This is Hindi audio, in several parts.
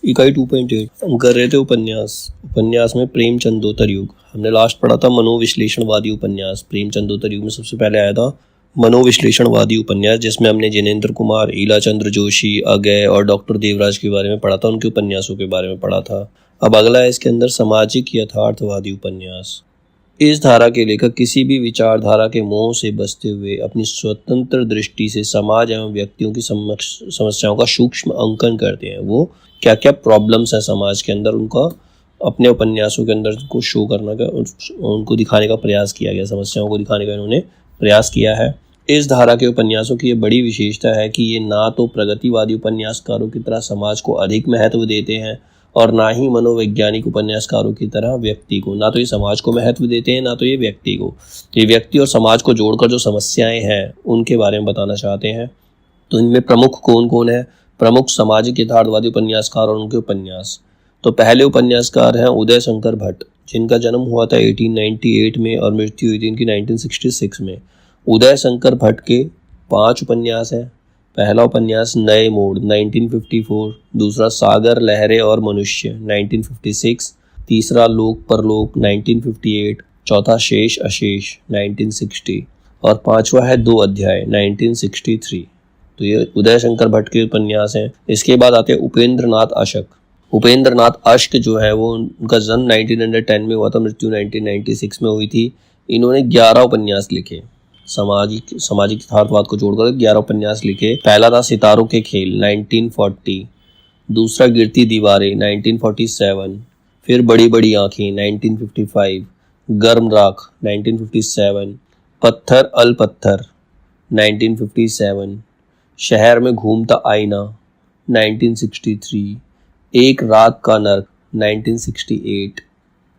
इकाई 2.8 हम कर रहे थे उपन्यास में प्रेमचंदोत्तर युग। हमने लास्ट पढ़ा था मनोविश्लेषणवादी उपन्यास। प्रेमचंदोत्तर युग में सबसे पहले आया था मनोविश्लेषणवादी उपन्यास, जिसमें हमने जिनेंद्र कुमार, ईला चंद्र जोशी, अगय और डॉक्टर देवराज के बारे में पढ़ा था, उनके उपन्यासों के बारे में पढ़ा था। अब अगला है इसके अंदर सामाजिक यथार्थवादी उपन्यास। इस धारा के लेखक किसी भी विचारधारा के मोह से बचते हुए अपनी स्वतंत्र दृष्टि से समाज एवं व्यक्तियों की समस्याओं का सूक्ष्म अंकन करते हैं। वो क्या क्या प्रॉब्लम्स हैं समाज के अंदर, उनका अपने उपन्यासों के अंदर को शो करने का, उनको दिखाने का प्रयास किया गया, समस्याओं को दिखाने का इन्होंने प्रयास किया है। इस धारा के उपन्यासों की ये बड़ी विशेषता है कि ये ना तो प्रगतिवादी उपन्यासकारों की तरह समाज को अधिक महत्व देते हैं और ना ही मनोवैज्ञानिक उपन्यासकारों की तरह व्यक्ति को। ना तो ये समाज को महत्व देते हैं, ना तो ये व्यक्ति को। ये व्यक्ति और समाज को जोड़कर जो समस्याएं हैं उनके बारे में बताना चाहते हैं। तो इनमें प्रमुख कौन कौन है? प्रमुख सामाजिक यथार्थवादी उपन्यासकार और उनके उपन्यास। तो पहले उपन्यासकार हैं उदय शंकर भट्ट, जिनका जन्म हुआ था 1898 में और मृत्यु हुई थी इनकी 1966 में। उदय शंकर भट्ट के 5 उपन्यास हैं। पहला उपन्यास नए मोड़ 1954, दूसरा सागर, लहरें और मनुष्य 1956, तीसरा लोक परलोक 1958, चौथा शेष अशेष 1960 और पांचवा है 2 अध्याय 1963। तो ये उदय शंकर भट्ट के उपन्यास हैं। इसके बाद आते हैं उपेंद्र नाथ अशक। उपेंद्र नाथ अशक जो है वो, उनका जन्म 1910 में हुआ था, मृत्यु 1996 में हुई थी। इन्होंने 11 उपन्यास लिखे, सामाजिक यथार्थवाद को जोड़कर 11 उपन्यास लिखे। पहला था सितारों के खेल 1940, दूसरा गिरती दीवारें 1947, फिर बड़ी बड़ी आंखें 1955, गर्म राख 1957, पत्थर अल पत्थर 1957, शहर में घूमता आईना 1963, एक रात का नर्क 1968,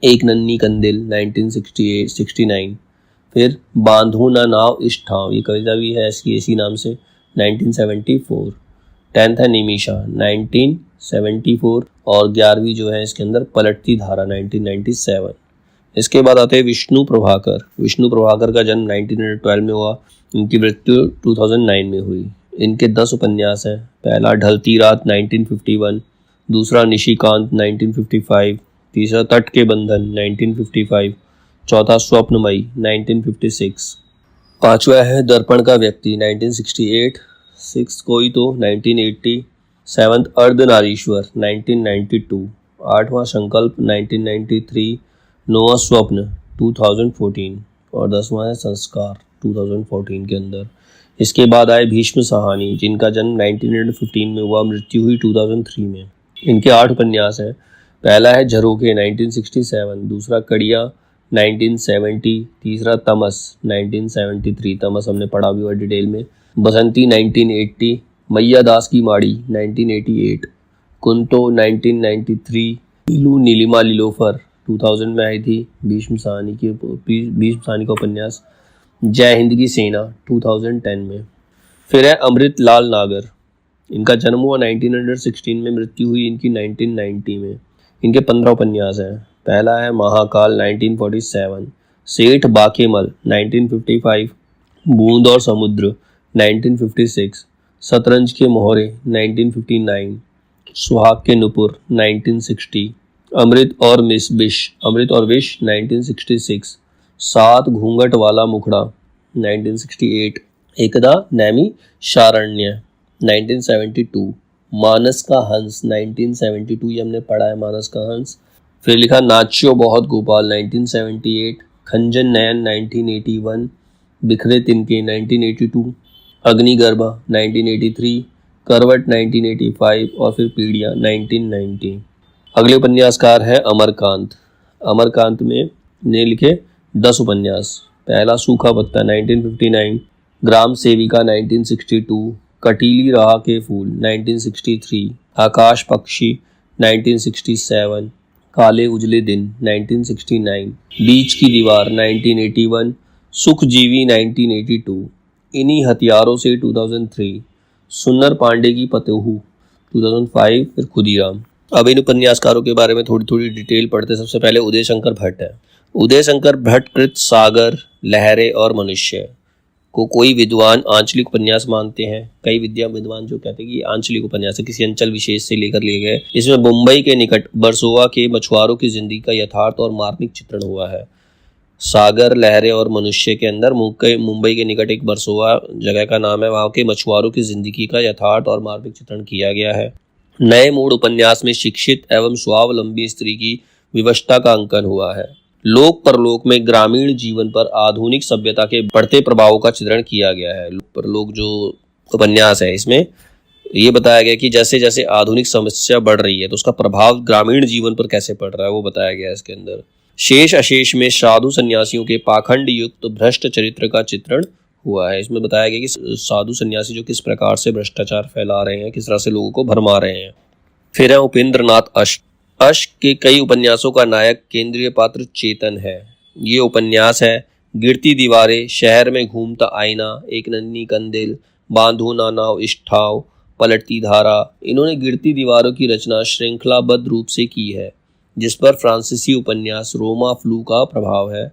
एक नन्ही कंदिल 1969, फिर बांधो ना नाव इस ठाव, ये कविता भी है इसकी इसी नाम से, 1974। 10th है निमिषा 1974 और 11वीं जो है इसके अंदर पलटती धारा 1997। इसके बाद आते हैं विष्णु प्रभाकर। विष्णु प्रभाकर का जन्म 1912 में हुआ, इनकी मृत्यु 2009 में हुई। इनके 10 उपन्यास हैं। पहला ढलती रात 1951, दूसरा निशिकांत 1955, तीसरा तट के बंधन 1955, चौथा स्वप्नमयी 1956, पांचवा है दर्पण का व्यक्ति 1968, 6th कोई तो 1980, 7th अर्धनारीश्वर 1992, 8वां संकल्प 1993, 9वां स्वप्न 2014 और 10वां है संस्कार 2014 के अंदर। इसके बाद आए भीष्म साहनी, जिनका जन्म 1915 में हुआ, मृत्यु हुई 2003 में। इनके 8 उपन्यास हैं। पहला है झरोखे 1967, दूसरा कड़िया 1970, तीसरा तमस 1973, तमस हमने पढ़ा भी हुआ डिटेल में, बसंती 1980, मैया दास की माड़ी 1988, कुंतो 1993, नीलू नीलिमा लीलोफर 2000 में आई थी भीष्म साहनी का उपन्यास, जय हिंद की सेना 2010 में। फिर है अमृत लाल नागर, इनका जन्म हुआ 1916 में, मृत्यु हुई इनकी 1990 में। इनके 15 उपन्यास हैं। पहला है महाकाल 1947, सेठ बाकेमल 1955, बूंद और समुद्र 1956, शतरंज के मोहरे 1959, सुहाग के नुपुर 1960, अमृत और विष 1966, 7 घूंघट वाला मुखड़ा 1968, एकदा नैमी शारण्य 1972, मानस का हंस 1972, ये हमने पढ़ा है मानस का हंस। फिर लिखा नाच्यो बहुत गोपाल 1978, खंजन नयन 1981, बिखरे तिनके 1982, अग्निगर्भा 1983, करवट 1985 और फिर पीड़िया 1990। अगले उपन्यासकार है अमरकांत। अमरकांत में ने लिखे 10 उपन्यास। पहला सूखा पत्ता 1959, ग्राम सेविका 1962, कटीली राह के फूल 1963, आकाश पक्षी 1967, काले उजले दिन 1969, बीच की दीवार 1981, सुखजीवी 1982, इन्हीं हथियारों से 2003, सुन्नर पांडे की पतोहू 2005, फिर खुदीराम। अब इन उपन्यासकारों के बारे में थोड़ी थोड़ी डिटेल पढ़ते। सबसे पहले उदय शंकर भट्ट है। उदय शंकर भट्ट कृत सागर, लहरें और मनुष्य को कोई विद्वान आंचलिक उपन्यास मानते हैं। कई विद्वान जो कहते हैं कि आंचलिक उपन्यास है, किसी अंचल विशेष से लेकर लिए गए। इसमें मुंबई के निकट बरसोवा के मछुआरों की जिंदगी का यथार्थ और मार्मिक चित्रण हुआ है। सागर, लहरें और मनुष्य के अंदर मुंबई के निकट एक बरसोवा जगह का नाम है, वहाँ के मछुआरों की जिंदगी का यथार्थ और मार्मिक चित्रण किया गया है। नए मूड उपन्यास में शिक्षित एवं स्वावलंबी स्त्री की विवशता का अंकन हुआ है। लोक परलोक में ग्रामीण जीवन पर आधुनिक सभ्यता के बढ़ते प्रभावों का चित्रण किया गया है। लोक परलोक जो उपन्यास है, इसमें ये बताया गया कि जैसे जैसे आधुनिक समस्या बढ़ रही है तो उसका प्रभाव ग्रामीण जीवन पर कैसे पड़ रहा है, वो बताया गया है इसके अंदर। शेष अशेष में साधु सन्यासियों के पाखंड युक्त भ्रष्ट चरित्र का चित्रण हुआ है। इसमें बताया गया कि साधु सन्यासी जो किस प्रकार से भ्रष्टाचार फैला रहे हैं, किस तरह से लोगों को भरमा रहे हैं। फिर है उपेंद्र नाथ अश्क। अश्क के कई उपन्यासों का नायक केंद्रीय पात्र चेतन है। ये उपन्यास है गिरती दीवारें, शहर में घूमता आईना, एक नन्ही कंदिल, बांधो ना नाव इष्ठाव, पलटती धारा। इन्होंने गिरती दीवारों की रचना श्रृंखलाबद्ध रूप से की है, जिस पर फ्रांसीसी उपन्यास रोमा फ्लू का प्रभाव है।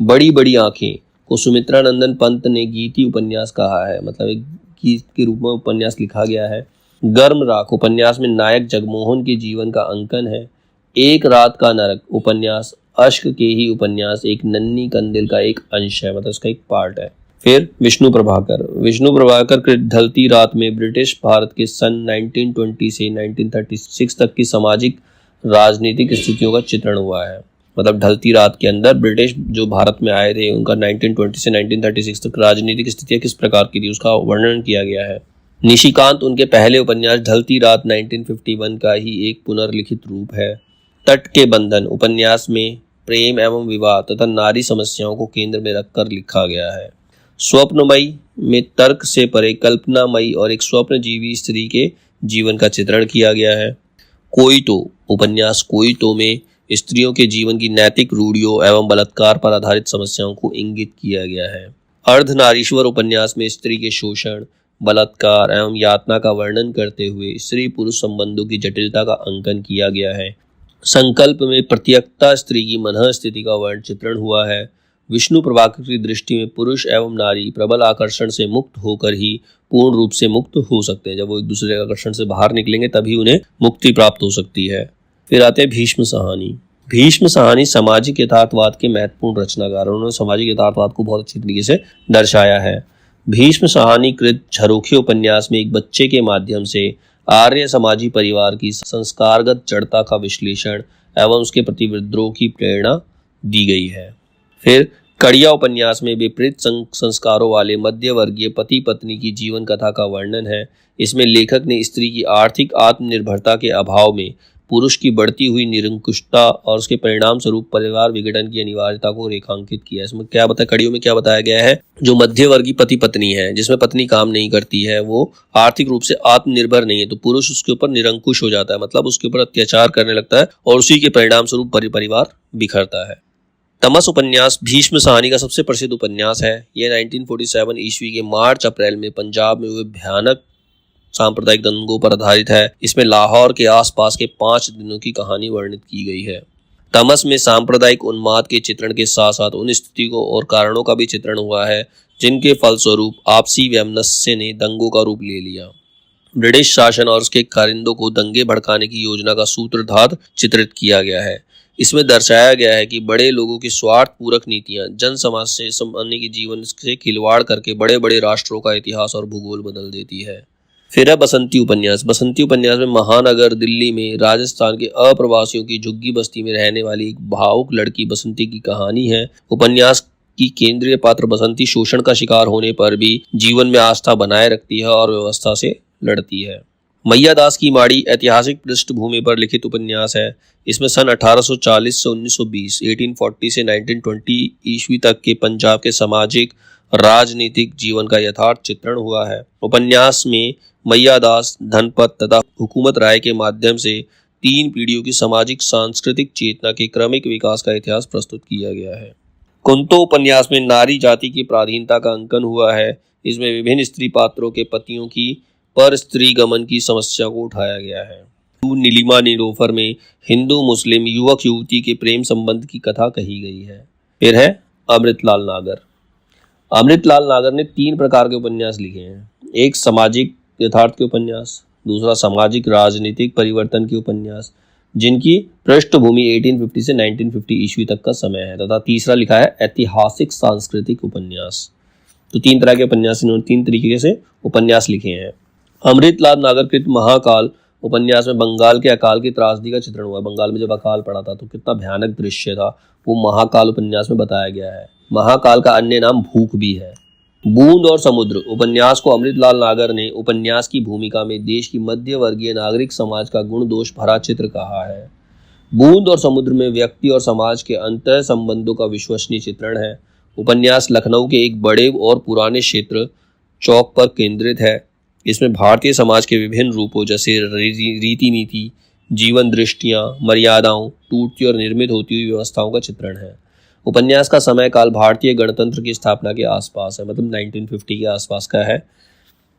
बड़ी बड़ी आंखें को सुमित्रा नंदन पंत ने गीति उपन्यास कहा है, मतलब एक गीत के रूप में उपन्यास लिखा गया है। गर्म राख उपन्यास में नायक जगमोहन के जीवन का अंकन है। एक रात का नरक उपन्यास अश्क के ही उपन्यास एक नन्ही कंदिल का एक अंश है, मतलब इसका एक पार्ट है। फिर विष्णु प्रभाकर के ढलती रात में ब्रिटिश भारत के सन 1920 से 1936 तक की सामाजिक राजनीतिक स्थितियों का चित्रण हुआ है। मतलब ढलती रात के अंदर ब्रिटिश जो भारत में आए थे, उनका 1920 से 1936 तक राजनीतिक स्थितियां किस प्रकार की थी, उसका वर्णन किया गया है। निशिकांत उनके पहले उपन्यास ढलती रात 1951 का ही एक पुनर्लिखित रूप है। तट के बंधन उपन्यास में प्रेम एवं विवाह तथा नारी समस्याओं को केंद्र में रखकर लिखा गया है। स्वप्नमयी में तर्क से परे कल्पनामयी और एक स्वप्नजीवी स्त्री के जीवन का चित्रण किया गया है। कोई तो उपन्यास कोई तो में स्त्रियों के जीवन की नैतिक रूढ़ियों एवं बलात्कार पर आधारित समस्याओं को इंगित किया गया है। अर्धनारीश्वर उपन्यास में स्त्री के शोषण, बलात्कार एवं यातना का वर्णन करते हुए स्त्री पुरुष संबंधों की जटिलता का अंकन किया गया है। संकल्प में प्रत्यक्षता स्त्री की मनः स्थिति का वर्ण चित्रण हुआ है। विष्णु प्रभाकर की दृष्टि में पुरुष एवं नारी प्रबल आकर्षण से मुक्त होकर ही पूर्ण रूप से मुक्त हो सकते हैं। जब वो एक दूसरे के आकर्षण से बाहर निकलेंगे तभी उन्हें मुक्ति प्राप्त हो सकती है। फिर आते हैं भीष्म सहानी। भीष्म सहानी सामाजिक यथार्थवाद के महत्वपूर्ण रचनाकार, उन्होंने सामाजिक यथार्थवाद को बहुत अच्छी तरीके से दर्शाया है। भीष्म सहानी कृत झरोखे उपन्यास में एक बच्चे के माध्यम से आर्य समाजी परिवार की संस्कारगत जड़ता का विश्लेषण एवं उसके प्रति विद्रोह की प्रेरणा दी गई है। फिर कड़िया उपन्यास में विपरीत संस्कारों वाले मध्य वर्गीय पति पत्नी की जीवन कथा का वर्णन है। इसमें लेखक ने स्त्री की आर्थिक आत्मनिर्भरता के अभाव में पुरुष की बढ़ती हुई निरंकुशता और उसके परिणाम स्वरूप परिवार विघटन की अनिवार्यता को रेखांकित किया। इसमें क्या बताया, कड़ियों में क्या बताया गया है, जो मध्य वर्गीय पति पत्नी है, जिसमें पत्नी काम नहीं करती है, वो आर्थिक रूप से आत्मनिर्भर नहीं है, तो पुरुष उसके ऊपर निरंकुश हो जाता है, मतलब उसके ऊपर अत्याचार करने लगता है और उसी के परिणाम स्वरूप परिवार बिखरता है। तमस उपन्यास भीष्म सहानी का सबसे प्रसिद्ध उपन्यास है। यह 1947 ईस्वी के मार्च अप्रैल में पंजाब में हुए भयानक सांप्रदायिक दंगों पर आधारित है। इसमें लाहौर के आसपास के 5 दिनों की कहानी वर्णित की गई है। तमस में सांप्रदायिक उन्माद के चित्रण के साथ साथ उन स्थितियों और कारणों का भी चित्रण हुआ है जिनके फलस्वरूप आपसी वैमनस्य ने दंगों का रूप ले लिया। ब्रिटिश शासन और उसके कारिंदों को दंगे भड़काने की योजना का सूत्रधार चित्रित किया गया है। इसमें दर्शाया गया है कि बड़े लोगों की स्वार्थ पूरक नीतियां जन समाज से संबंधी की जीवन से खिलवाड़ करके बड़े बड़े राष्ट्रों का इतिहास और भूगोल बदल देती है। फिर है बसंती उपन्यास। बसंती उपन्यास में महानगर दिल्ली में राजस्थान के अप्रवासियों की झुग्गी बस्ती में रहने वाली एक भावुक लड़की बसंती की कहानी है। उपन्यास की केंद्रीय पात्र बसंती शोषण का शिकार होने पर भी जीवन में आस्था बनाए रखती है और व्यवस्था से लड़ती है। मैया दास की माड़ी ऐतिहासिक पृष्ठभूमि पर लिखित उपन्यास है। इसमें सन 1840 से 1920, 1840 से 1920 ईस्वी तक के पंजाब के सामाजिक राजनीतिक जीवन का यथार्थ चित्रण हुआ है। उपन्यास में मैया दास, धनपत तथा हुकूमत राय के माध्यम से 3 पीढ़ियों की सामाजिक सांस्कृतिक चेतना के क्रमिक विकास का इतिहास प्रस्तुत किया गया है। कुंतो उपन्यास में नारी जाति की पराधीनता का अंकन हुआ है। इसमें विभिन्न स्त्री पात्रों के पतियों की पर स्त्री गमन की समस्या को उठाया गया है। नीलिमा नीलोफर में हिंदू मुस्लिम युवक युवती के प्रेम संबंध की कथा कही गई है। फिर है अमृतलाल नागर। अमृतलाल नागर ने 3 प्रकार के उपन्यास लिखे हैं। एक सामाजिक यथार्थ के उपन्यास, दूसरा सामाजिक राजनीतिक परिवर्तन के उपन्यास जिनकी पृष्ठभूमि 1850 से 1950 ईस्वी तक का समय है, तथा तीसरा लिखा है ऐतिहासिक सांस्कृतिक उपन्यास। तो 3 तरह के उपन्यास, इन्होंने 3 तरीके से उपन्यास लिखे हैं। अमृतलाल नागर कृत महाकाल उपन्यास में बंगाल के अकाल की त्रासदी का चित्रण हुआ है। बंगाल में जब अकाल पड़ा था तो कितना भयानक दृश्य था, वो महाकाल उपन्यास में बताया गया है। महाकाल का अन्य नाम भूख भी है। बूंद और समुद्र उपन्यास को अमृतलाल नागर ने उपन्यास की भूमिका में देश की मध्य वर्गीय नागरिक समाज का गुण दोष भरा चित्र कहा है। बूंद और समुद्र में व्यक्ति और समाज के अंतः संबंधों का विश्वसनीय चित्रण है। उपन्यास लखनऊ के एक बड़े और पुराने क्षेत्र चौक पर केंद्रित है। इसमें भारतीय समाज के विभिन्न रूपों जैसे रीति नीति, जीवन दृष्टियां, मर्यादाओं, टूटती और निर्मित होती हुई व्यवस्थाओं का चित्रण है। उपन्यास का समय काल भारतीय गणतंत्र की स्थापना के आसपास है, मतलब 1950 के आसपास का है।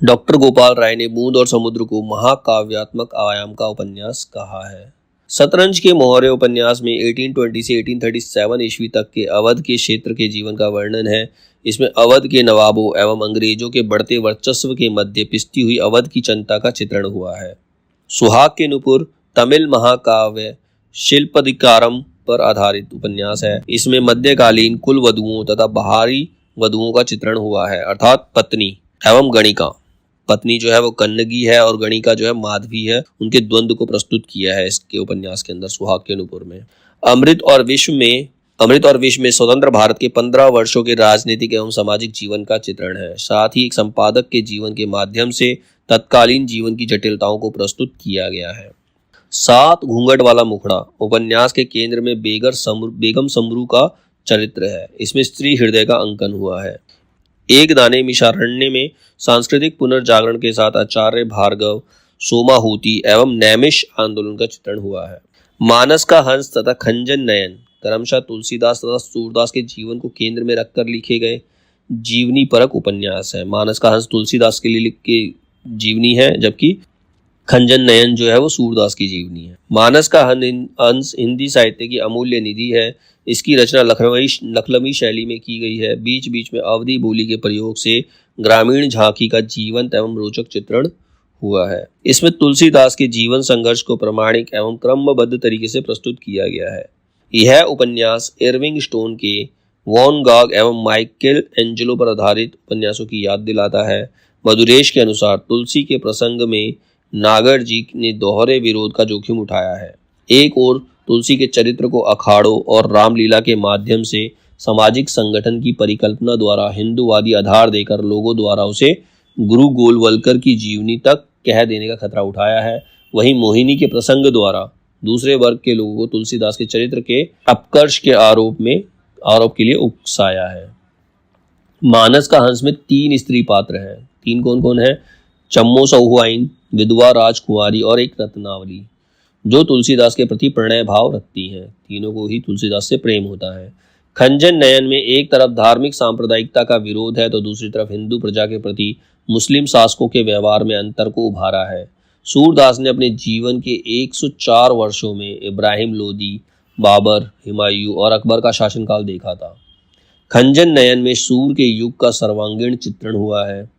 डॉक्टर गोपाल राय ने बूंद और समुद्र को महाकाव्यात्मक आयाम का उपन्यास कहा है। शतरंज के मोहरे उपन्यास में 1820 से 1837 ईस्वी तक के अवध के क्षेत्र के जीवन का वर्णन है। इसमें अवध के नवाबों एवं अंग्रेजों के बढ़ते वर्चस्व के मध्य पिसती हुई अवध की जनता का चित्रण हुआ है। सुहाग के नुपुर तमिल महाकाव्य शिल्पदिकारम पर आधारित उपन्यास है। इसमें मध्यकालीन कुल वधुओं तथा बाहरी वधुओं का चित्रण हुआ है, अर्थात पत्नी एवं गणिका। पत्नी जो है वो कन्नगी है और गणिका जो है माधवी है, उनके द्वंद्व को प्रस्तुत किया है इसके उपन्यास के अंदर सुहाग के नुपुर में। अमृत और विश्व में स्वतंत्र भारत के 15 वर्षों के राजनीतिक एवं सामाजिक जीवन का चित्रण है। साथ ही एक संपादक के जीवन के माध्यम से तत्कालीन जीवन की जटिलताओं को प्रस्तुत किया गया है। 7 घूंघट वाला मुखड़ा उपन्यास के केंद्र में बेगम समरू का चरित्र है। इसमें स्त्री हृदय का अंकन हुआ है। एक दाने मिशारण्य में सांस्कृतिक पुनर्जागरण के साथ आचार्य भार्गव, सोमाहुति एवं नैमिष आंदोलन का चित्रण हुआ है। मानस का हंस तथा खंजन नयन क्रमशः तुलसीदास तथा सूरदास के जीवन को केंद्र में रखकर लिखे गए जीवनी परक उपन्यास है। मानस का हंस तुलसीदास के लिए लिख के जीवनी है, जबकि खंजन नयन जो है वो सूरदास की जीवनी है। मानस का हंस हिंदी साहित्य की अमूल्य निधि है। इसकी रचना लखनवी शैली में की गई है। बीच बीच में अवधी बोली के प्रयोग से ग्रामीण झांकी का जीवंत एवं रोचक चित्रण हुआ है। इसमें तुलसीदास के जीवन संघर्ष को प्रामाणिक एवं क्रमबद्ध तरीके से प्रस्तुत किया गया है। यह उपन्यास इरविंग स्टोन के वॉन गॉग एवं माइकल एंजेलो पर आधारित उपन्यासों की याद दिलाता है। मधुरेश के अनुसार तुलसी के प्रसंग में नागर जी ने दोहरे विरोध का जोखिम उठाया है। एक और तुलसी के चरित्र को अखाड़ों और रामलीला के माध्यम से सामाजिक संगठन की परिकल्पना द्वारा हिंदूवादी आधार देकर लोगों द्वारा उसे गुरु गोलवलकर की जीवनी तक कह देने का खतरा उठाया है। वहीं मोहिनी के प्रसंग द्वारा दूसरे वर्ग के लोगों को तुलसीदास के चरित्र के अपकर्ष के आरोप के लिए उकसाया है। मानस का हंस में 3 स्त्री पात्र हैं। 3 कौन कौन है? चम्मो सहुआइन, विधवा राजकुमारी और एक रत्नावली, जो तुलसीदास के प्रति प्रणय भाव रखती हैं। तीनों को ही तुलसीदास से प्रेम होता है। खंजन नयन में एक तरफ धार्मिक सांप्रदायिकता का विरोध है तो दूसरी तरफ हिंदू प्रजा के प्रति मुस्लिम शासकों के व्यवहार में अंतर को उभारा है। सूरदास ने अपने जीवन के 104 वर्षों में इब्राहिम लोदी, बाबर, हुमायूं और अकबर का शासनकाल देखा था। खंजन नयन में सूर के युग का सर्वांगीण चित्रण हुआ है।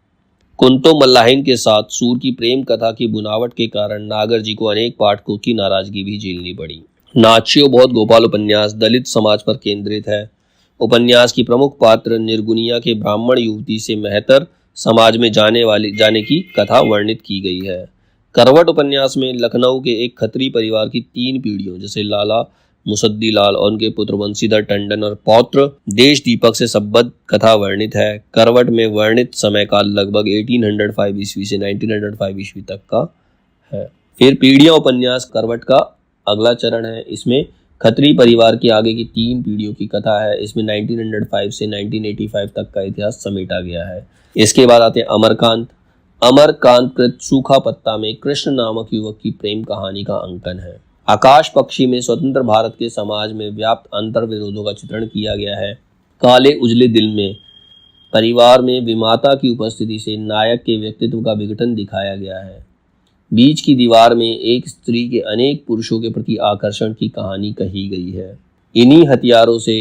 कुंतो मल्लाहिन के साथ सूर की प्रेम कथा की बुनावट के कारण नागर जी को अनेक पाठकों की नाराजगी भी झेलनी पड़ी। नाचियो बहुत गोपाल उपन्यास दलित समाज पर केंद्रित है। उपन्यास की प्रमुख पात्र निर्गुनिया के ब्राह्मण युवती से मेहतर समाज में जाने की कथा वर्णित की गई है। करवट उपन्यास में लखनऊ के एक खत्री परिवार की 3 पीढ़ियों जैसे लाला मुसद्दी लाल और उनके पुत्र वंशीधर टंडन और पौत्र देश दीपक से संबद्ध कथा वर्णित है। करवट में वर्णित समय काल लगभग 1805 ईस्वी से 1905 ईस्वी तक का है। फिर पीढ़ियां उपन्यास करवट का अगला चरण है। इसमें खत्री परिवार की आगे की 3 पीढ़ियों की कथा है। इसमें 1905 से 1985 तक का इतिहास समेटा गया है। इसके बाद आते हैं अमरकांत कृत सूखा पत्ता में कृष्ण नामक युवक की प्रेम कहानी का अंकन है। आकाश पक्षी में स्वतंत्र भारत के समाज में व्याप्त अंतर विरोधों का चित्रण किया गया है। काले उजले दिल में परिवार में विमाता की उपस्थिति से नायक के व्यक्तित्व का विघटन दिखाया गया है। बीच की दीवार में एक स्त्री के अनेक पुरुषों के प्रति आकर्षण की कहानी कही गई है। इन्हीं हथियारों से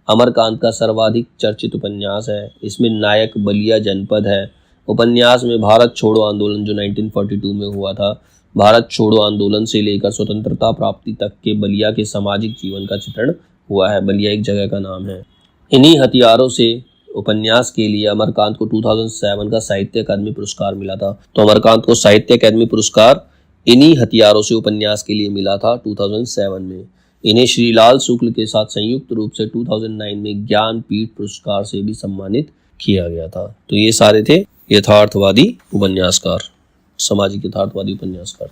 अमरकांत का सर्वाधिक चर्चित उपन्यास है। इसमें नायक बलिया जनपद है। उपन्यास में भारत छोड़ो आंदोलन जो 1942 में हुआ था, भारत छोड़ो आंदोलन से लेकर स्वतंत्रता प्राप्ति तक के बलिया के सामाजिक जीवन का चित्रण हुआ है। बलिया एक जगह का नाम है। इन्हीं हथियारों से उपन्यास के लिए अमरकांत को 2007 का साहित्य अकादमी पुरस्कार मिला था। तो अमरकांत को साहित्य अकादमी पुरस्कार इन्हीं हथियारों से उपन्यास के लिए मिला था 2007 में। इन्हें श्रीलाल शुक्ल के साथ संयुक्त रूप से 2009 में ज्ञानपीठ पुरस्कार से भी सम्मानित किया गया था। तो ये सारे थे यथार्थवादी उपन्यासकार, सामाजिक यथार्थवादी उपन्यासकार।